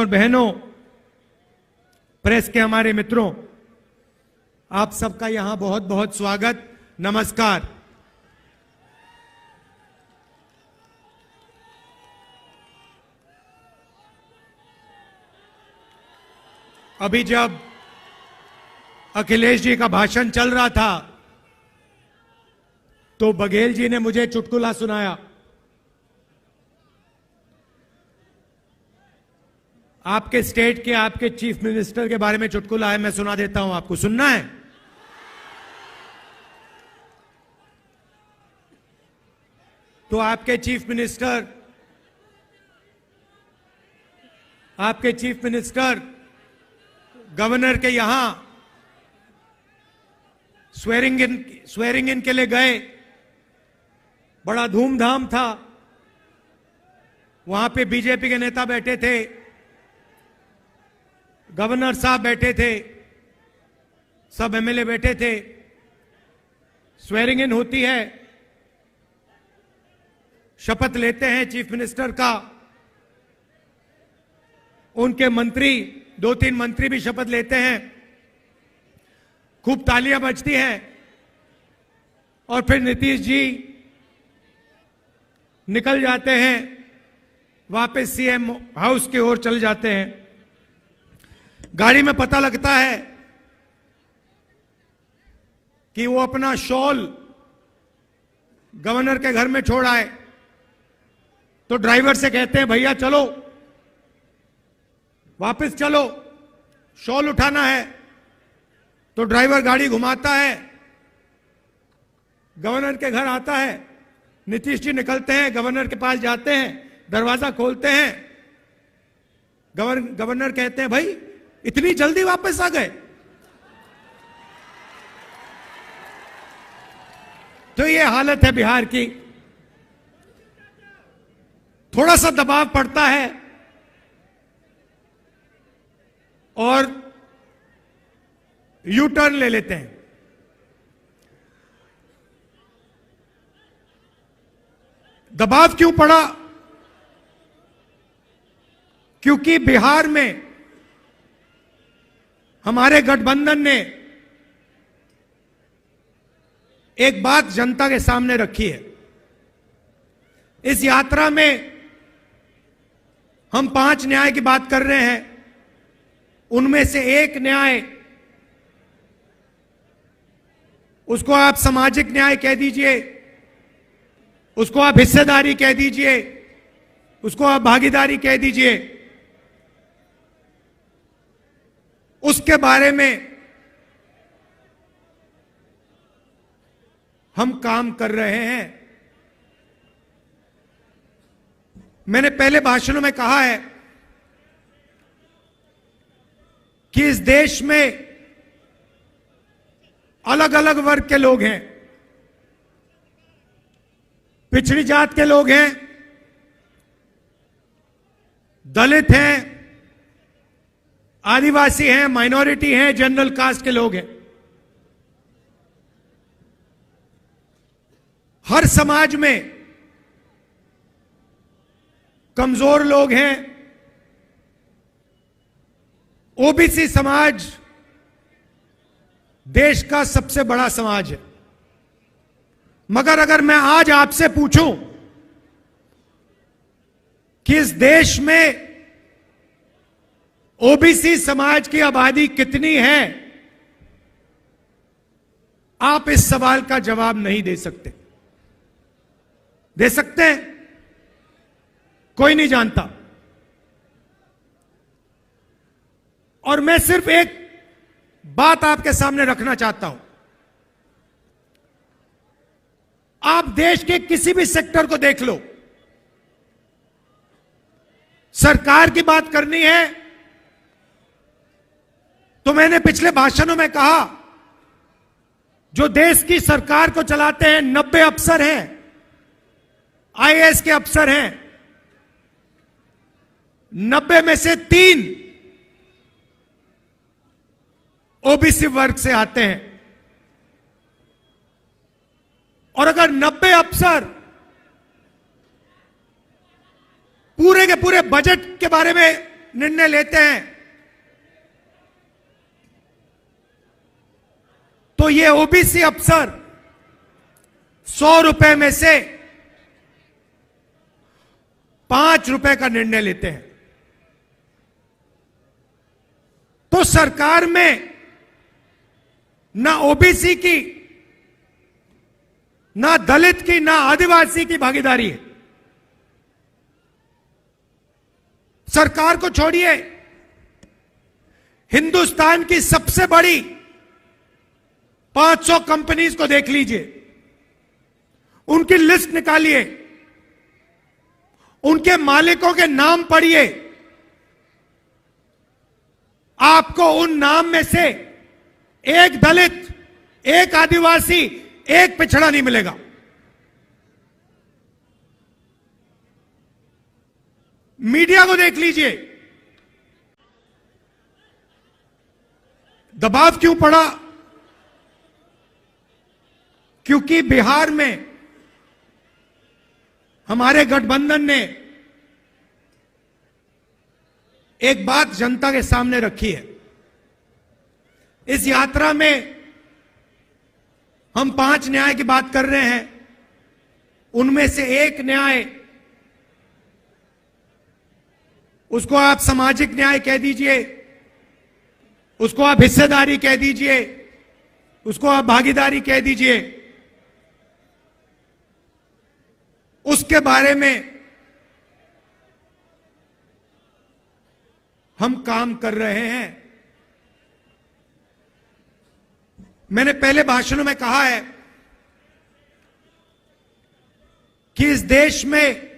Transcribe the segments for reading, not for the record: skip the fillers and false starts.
और बहनों, प्रेस के हमारे मित्रों, आप सबका यहां बहुत बहुत स्वागत, नमस्कार। अभी जब अखिलेश जी का भाषण चल रहा था तो बघेल जी ने मुझे चुटकुला सुनाया। आपके स्टेट के आपके चीफ मिनिस्टर के बारे में चुटकुला है, मैं सुना देता हूं आपको। सुनना है? तो आपके चीफ मिनिस्टर गवर्नर के यहां स्वेरिंग इन के लिए गए। बड़ा धूमधाम था। वहां पे बीजेपी के नेता बैठे थे, गवर्नर साहब बैठे थे, सब एमएलए बैठे थे। स्वेरिंग इन होती है, शपथ लेते हैं चीफ मिनिस्टर का। उनके मंत्री, 2-3 मंत्री भी शपथ लेते हैं। खूब तालियां बजती हैं और फिर नीतीश जी निकल जाते हैं, वापस सीएम हाउस की ओर चल जाते हैं। गाड़ी में पता लगता है कि वो अपना शॉल गवर्नर के घर में छोड़ आए। तो ड्राइवर से कहते हैं, भैया चलो, वापस चलो, शॉल उठाना है। तो ड्राइवर गाड़ी घुमाता है, गवर्नर के घर आता है। नीतीश जी निकलते हैं, गवर्नर के पास जाते हैं, दरवाजा खोलते हैं। गवर्नर कहते हैं, भाई इतनी जल्दी वापस आ गए? तो ये हालत है बिहार की। थोड़ा सा दबाव पड़ता है और यू टर्न ले लेते हैं। दबाव क्यों पड़ा? क्योंकि बिहार में हमारे गठबंधन ने एक बात जनता के सामने रखी है। इस यात्रा में हम 5 न्याय की बात कर रहे हैं। उनमें से एक न्याय, उसको आप सामाजिक न्याय कह दीजिए, उसको आप हिस्सेदारी कह दीजिए, उसको आप भागीदारी कह दीजिए, उसके बारे में हम काम कर रहे हैं। मैंने पहले भाषणों में कहा है कि इस देश में अलग अलग वर्ग के लोग हैं। पिछड़ी जात के लोग हैं, दलित हैं, आदिवासी हैं, माइनॉरिटी हैं, जनरल कास्ट के लोग हैं। हर समाज में कमजोर लोग हैं। ओबीसी समाज देश का सबसे बड़ा समाज है। मगर अगर मैं आज आपसे पूछूं कि इस देश में ओबीसी समाज की आबादी कितनी है, आप इस सवाल का जवाब नहीं दे सकते। दे सकते हैं? कोई नहीं जानता। और मैं सिर्फ एक बात आपके सामने रखना चाहता हूं। आप देश के किसी भी सेक्टर को देख लो, सरकार की बात करनी है तो मैंने पिछले भाषणों में कहा, जो देश की सरकार को चलाते हैं 90 अफसर हैं, आईएएस के अफसर हैं। 90 में से 3 ओबीसी वर्ग से आते हैं। और अगर 90 अफसर पूरे के पूरे बजट के बारे में निर्णय लेते हैं तो ये ओबीसी अफसर 100 रुपए में से 5 रुपए का निर्णय लेते हैं। तो सरकार में ना ओबीसी की, ना दलित की, ना आदिवासी की भागीदारी है। सरकार को छोड़िए, हिंदुस्तान की सबसे बड़ी 500 कंपनीज को देख लीजिए, उनकी लिस्ट निकालिए, उनके मालिकों के नाम पढ़िए, आपको उन नाम में से एक दलित, एक आदिवासी, एक पिछड़ा नहीं मिलेगा। मीडिया को देख लीजिए, दबाव क्यों पड़ा? क्योंकि बिहार में हमारे गठबंधन ने एक बात जनता के सामने रखी है। इस यात्रा में हम 5 न्याय की बात कर रहे हैं, उनमें से एक न्याय, उसको आप सामाजिक न्याय कह दीजिए, उसको आप हिस्सेदारी कह दीजिए, उसको आप भागीदारी कह दीजिए, उसके बारे में हम काम कर रहे हैं। मैंने पहले भाषणों में कहा है कि इस देश में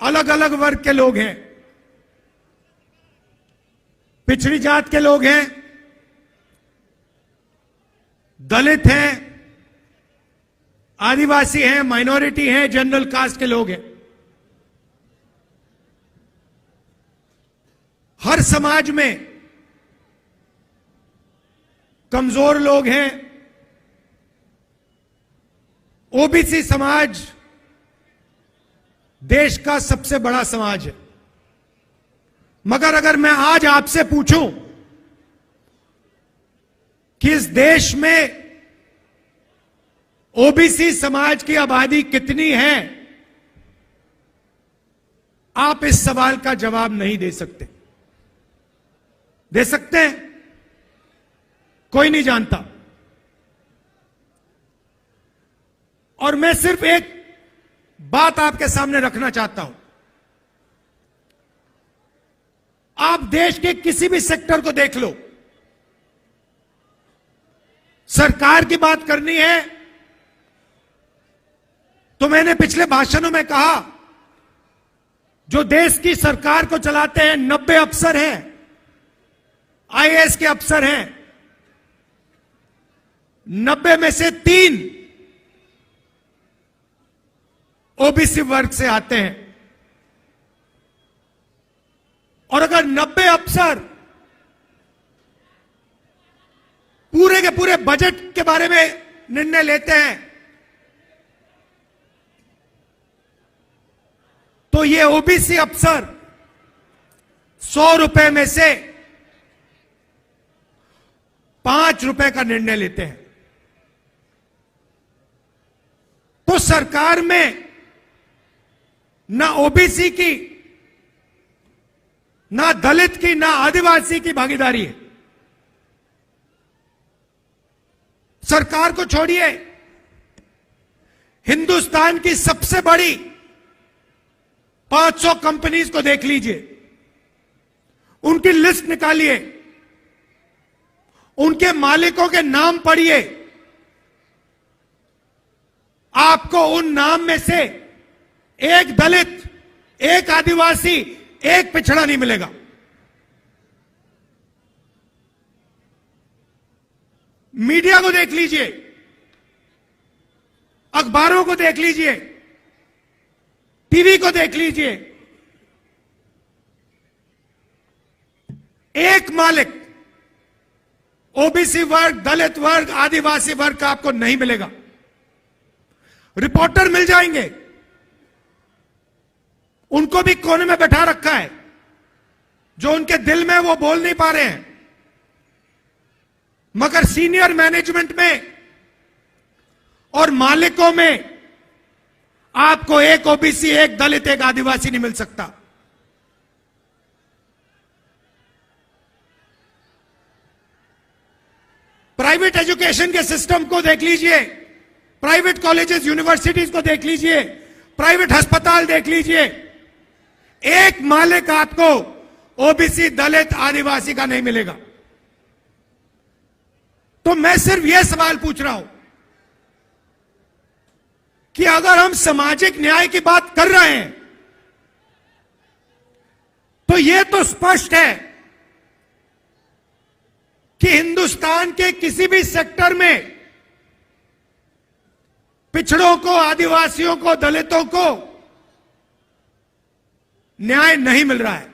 अलग अलग वर्ग के लोग हैं, पिछड़ी जात के लोग हैं, दलित हैं, आदिवासी हैं, माइनॉरिटी हैं, जनरल कास्ट के लोग हैं। हर समाज में कमजोर लोग हैं। ओबीसी समाज देश का सबसे बड़ा समाज है। मगर अगर मैं आज आपसे पूछूं कि इस देश में ओबीसी समाज की आबादी कितनी है, आप इस सवाल का जवाब नहीं दे सकते। दे सकते हैं? कोई नहीं जानता। और मैं सिर्फ एक बात आपके सामने रखना चाहता हूं। आप देश के किसी भी सेक्टर को देख लो, सरकार की बात करनी है तो मैंने पिछले भाषणों में कहा, जो देश की सरकार को चलाते हैं 90 अफसर हैं, आईएएस के अफसर हैं। 90 में से 3 ओबीसी वर्ग से आते हैं। और अगर 90 अफसर पूरे के पूरे बजट के बारे में निर्णय लेते हैं तो ये ओबीसी अफसर 100 रुपए में से 5 रुपए का निर्णय लेते हैं। तो सरकार में ना ओबीसी की, ना दलित की, ना आदिवासी की भागीदारी है। सरकार को छोड़िए, हिंदुस्तान की सबसे बड़ी 500 कंपनीज को देख लीजिए, उनकी लिस्ट निकालिए, उनके मालिकों के नाम पढ़िए, आपको उन नाम में से एक दलित, एक आदिवासी, एक पिछड़ा नहीं मिलेगा। मीडिया को देख लीजिए, अखबारों को देख लीजिए, टीवी को देख लीजिए, एक मालिक ओबीसी वर्ग, दलित वर्ग, आदिवासी वर्ग का आपको नहीं मिलेगा। रिपोर्टर मिल जाएंगे, उनको भी कोने में बैठा रखा है। जो उनके दिल में वो बोल नहीं पा रहे हैं, मगर सीनियर मैनेजमेंट में और मालिकों में आपको एक ओबीसी, एक दलित, एक आदिवासी नहीं मिल सकता। प्राइवेट एजुकेशन के सिस्टम को देख लीजिए, प्राइवेट कॉलेजेस, यूनिवर्सिटीज को देख लीजिए, प्राइवेट अस्पताल देख लीजिए, एक मालिक आपको ओबीसी, दलित, आदिवासी का नहीं मिलेगा। तो मैं सिर्फ यह सवाल पूछ रहा हूं कि अगर हम सामाजिक न्याय की बात कर रहे हैं तो यह तो स्पष्ट है कि हिंदुस्तान के किसी भी सेक्टर में पिछड़ों को, आदिवासियों को, दलितों को न्याय नहीं मिल रहा है।